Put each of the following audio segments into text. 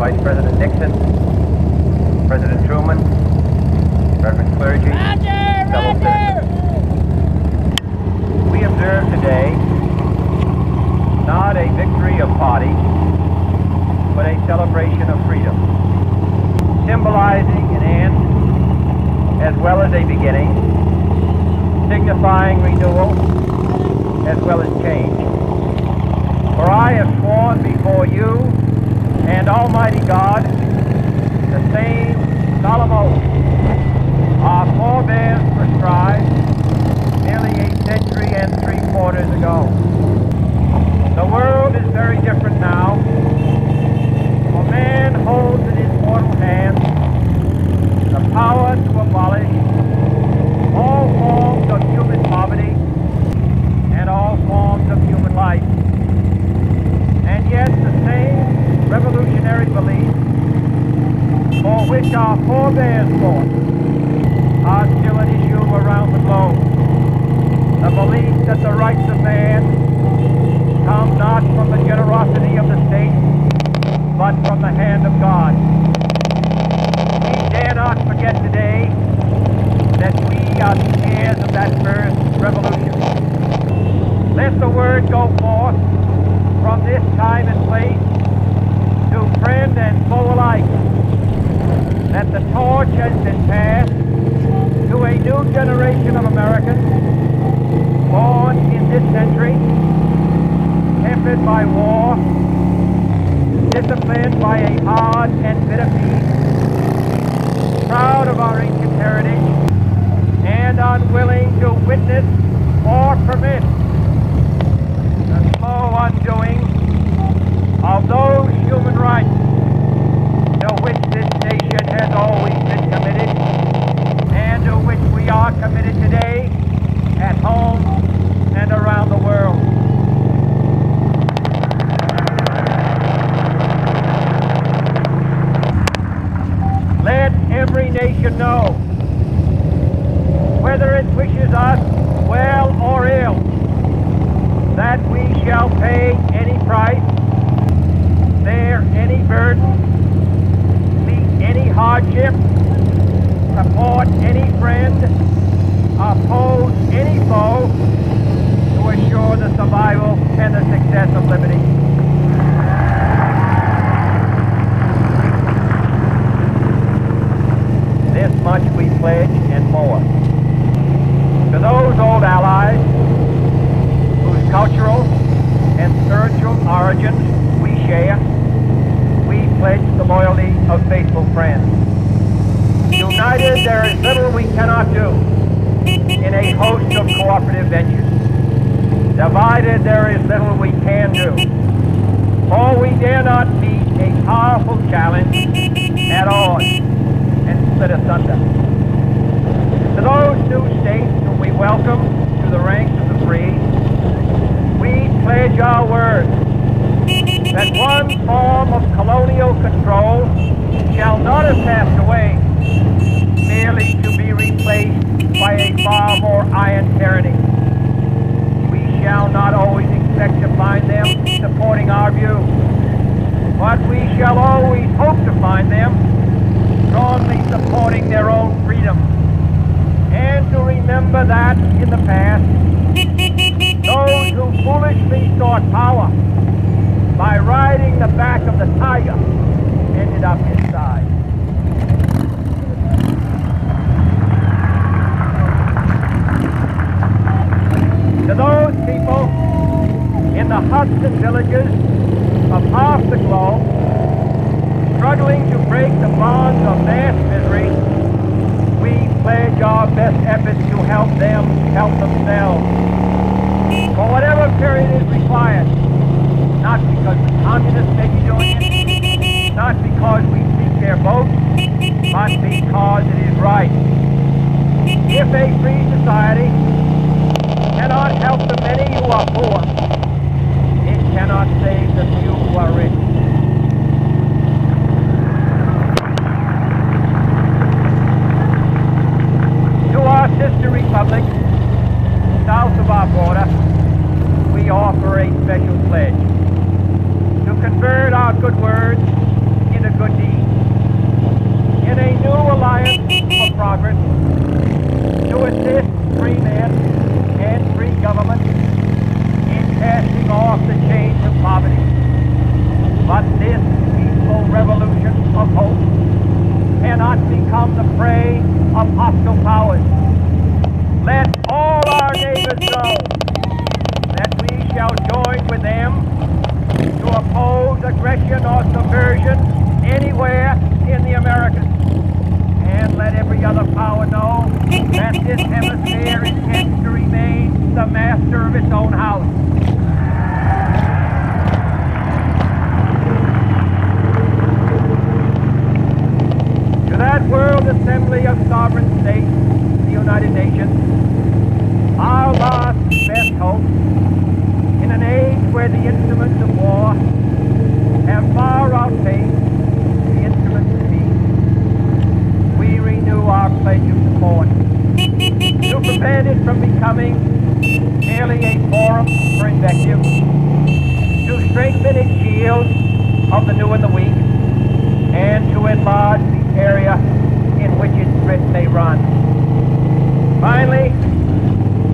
Vice President Nixon, President Truman, Reverend clergy, fellow citizens. We observe today not a victory of party, but a celebration of freedom, symbolizing an end as well as a beginning, signifying renewal as well as change. For I have sworn before you and Almighty God the same solemn oath our forebears prescribed nearly a century and 3/4 ago. The world is very different now, for man holds in his mortal hand the power to abolish all forms of human poverty and all forms of human life. And yet the same revolutionary beliefs for which our forebears fought are still an issue around the globe. The belief that the rights of man come not from the generosity of the state, but from the hand of God. We dare not forget today that we are the heirs of that first revolution. Let the word go forth from this time and place to friend and foe alike that the torch has been passed to a new generation of Americans born in this century, tempered by war, disciplined by a hard and bitter peace, proud of our ancient heritage, and unwilling to witness or permit the slow undoing of those human rights to which this nation has always been committed, and to which we are committed today at home and around the world. Let every nation know, whether it wishes us well or ill, that we shall pay any price, bear any burden, meet any hardship, support any friend, oppose any foe, to assure the survival and the success of liberty. This much we pledge and more. To those old allies whose cultural and spiritual origins we share, we pledge the loyalty of faithful friends. United, there is little we cannot do in a host of cooperative ventures. Divided, there is little we can do, for we dare not meet a powerful challenge at odds and split asunder. To those new states whom we welcome to the ranks of the free, we pledge our word that one form of colonial control shall not have passed away, merely to be replaced by a far more iron tyranny. We shall not always expect to find them supporting our view, but we shall always hope to find them strongly supporting their own freedom, and to remember that in the past, those who foolishly sought power by riding the back of the tiger ended up inside. To those people in the huts and villages of half the globe, struggling to break the bonds of mass misery, we pledge our best efforts to help them help themselves. For whatever period is required, not because the communists may be doing it, not because we seek their votes, but because it is right. If a free society cannot help the many who are poor, it cannot save the few who are rich. To our sister republics south of our border, we offer a special pledge to convert our good words into prey of hostile powers. Let all our neighbors know that we shall join with them to oppose aggression or subversion anywhere in the Americas. And let every other power know that this hemisphere intends to remain the master of its own house. To that World Assembly of Sovereign States, the United Nations, our last best hope, in an age where the instruments of war have far outpaced the instruments of peace, we renew our pledge of support to prevent it from becoming merely a forum for invective, to strengthen its shield of the new and the weak, and to enlarge the area in which its threat may run. Finally,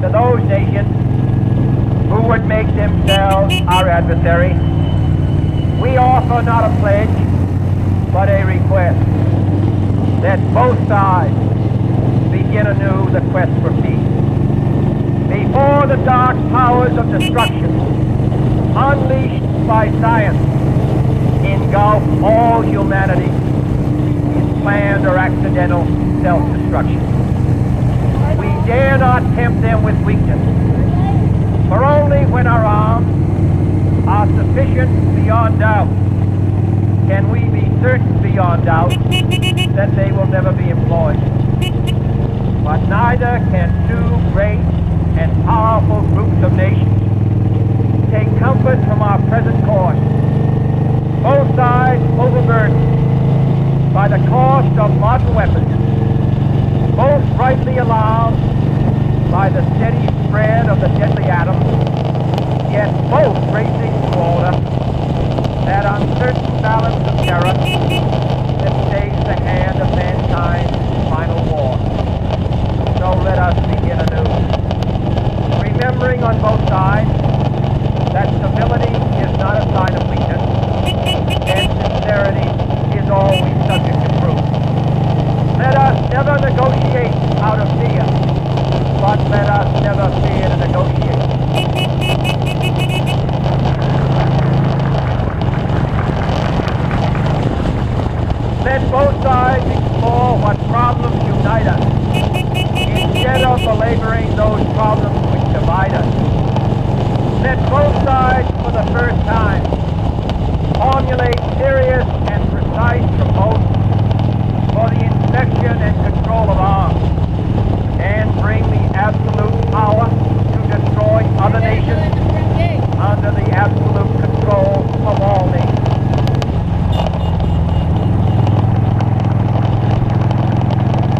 to those nations who would make themselves our adversary, we offer not a pledge, but a request that both sides begin anew the quest for peace. Before the dark powers of destruction, unleashed by science, engulf all humanity in planned or accidental self-destruction. We dare not tempt them with weakness, for only when our arms are sufficient beyond doubt can we be certain beyond doubt that they will never be employed. But neither can two great and powerful groups of nations take comfort from our present course. Both sides overburdened by the cost of modern weapons, both rightly alarmed by the steady spread of the deadly atom, yet both racing to order that uncertain balance of terror that stays the hand of mankind's final war. So let us begin anew, remembering on both sides that civility is not a sign of weakness, and sincerity is always subject to proof. Let us never negotiate out of fear, but let us never fear to negotiate. Let both sides explore what problems unite us, instead of belaboring those problems which divide us. Let both sides, for the first time, formulate serious and precise proposals for the inspection and control of arms, and bring the absolute power to destroy other nations under the absolute control of all nations.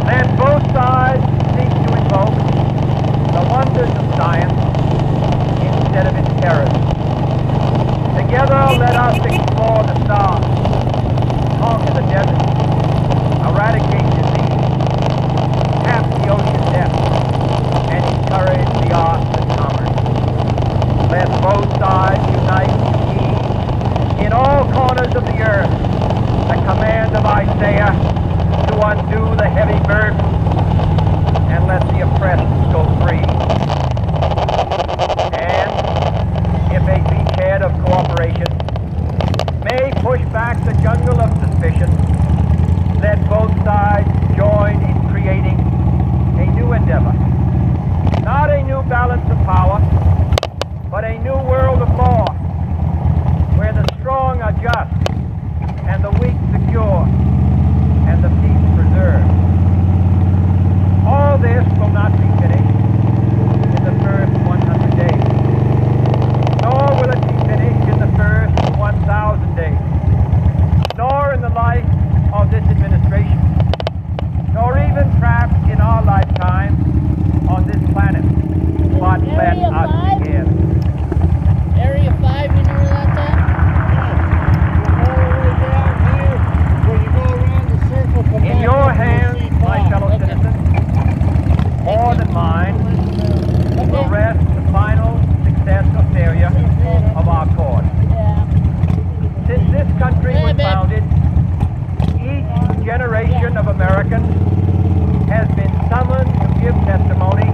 Let both sides seek to invoke the wonders of science instead of its terrors. Together let us explore the stars, conquer the desert, eradicate disease, tap the ocean depths, and encourage the arts and commerce. Let both sides unite in all corners of the earth the command of Isaiah to undo the heavy burden and let the oppressed go free. And if a beachhead of cooperation may push back the jungle of suspicion, let both sides join in creating a new endeavor. Not a new balance of power, but a new world of law, where the strong are just, and the weak secure, and the peace preserved. All this will not be finished in the first 100 days, nor will it be finished in the first 1,000 days, nor in the life of this administration, nor even perhaps in our lifetime on this planet. But let us begin. Area 5, you know where that's at? In your hands, my fellow citizens, more than mine, will rest the final success or failure of our cause. Since this country was founded, each generation of Americans summoned to give testimony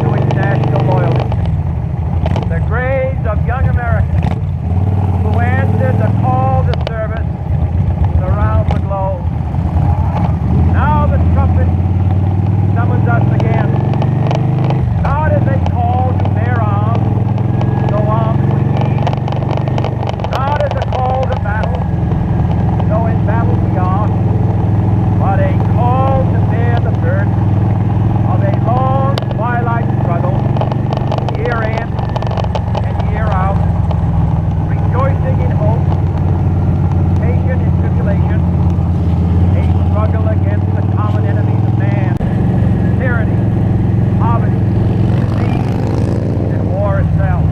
to its national loyalty. The graves of young Americans who answered the call to service around the globe. Now the trumpet summons us again, not as a call to bear arms, though arms we need, not as a call to battle, though in battle we are, but a call to bear the burden of a long twilight struggle, year in and year out, rejoicing in hope, patient in tribulation, a struggle against the common enemies of man, tyranny, poverty, disease, and war itself.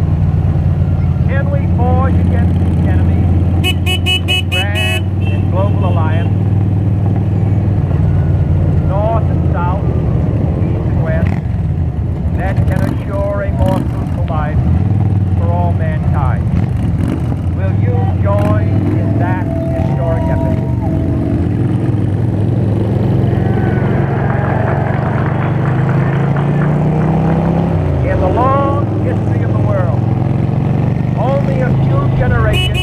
Can we forge against these enemies a grand and global alliance, north and south, east and west, that can assure a more fruitful life for all mankind? Will you join in that historic effort? In the long history of the world, only a few generations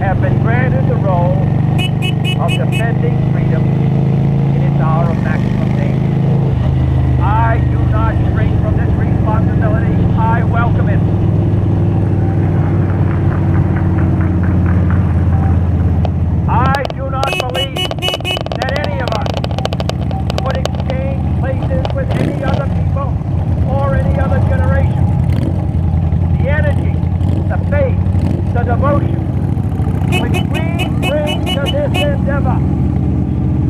have been granted the role of defending freedom in its hour of maximum danger. I do not shrink from this responsibility. I welcome it. I do not believe that any of us would exchange places with any other people or any other generation. The energy, the faith, the devotion which we bring to this endeavor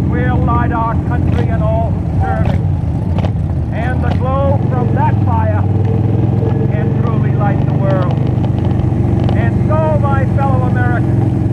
will light our country and all who serve it. And the glow from that fire can truly light the world. And so, my fellow Americans,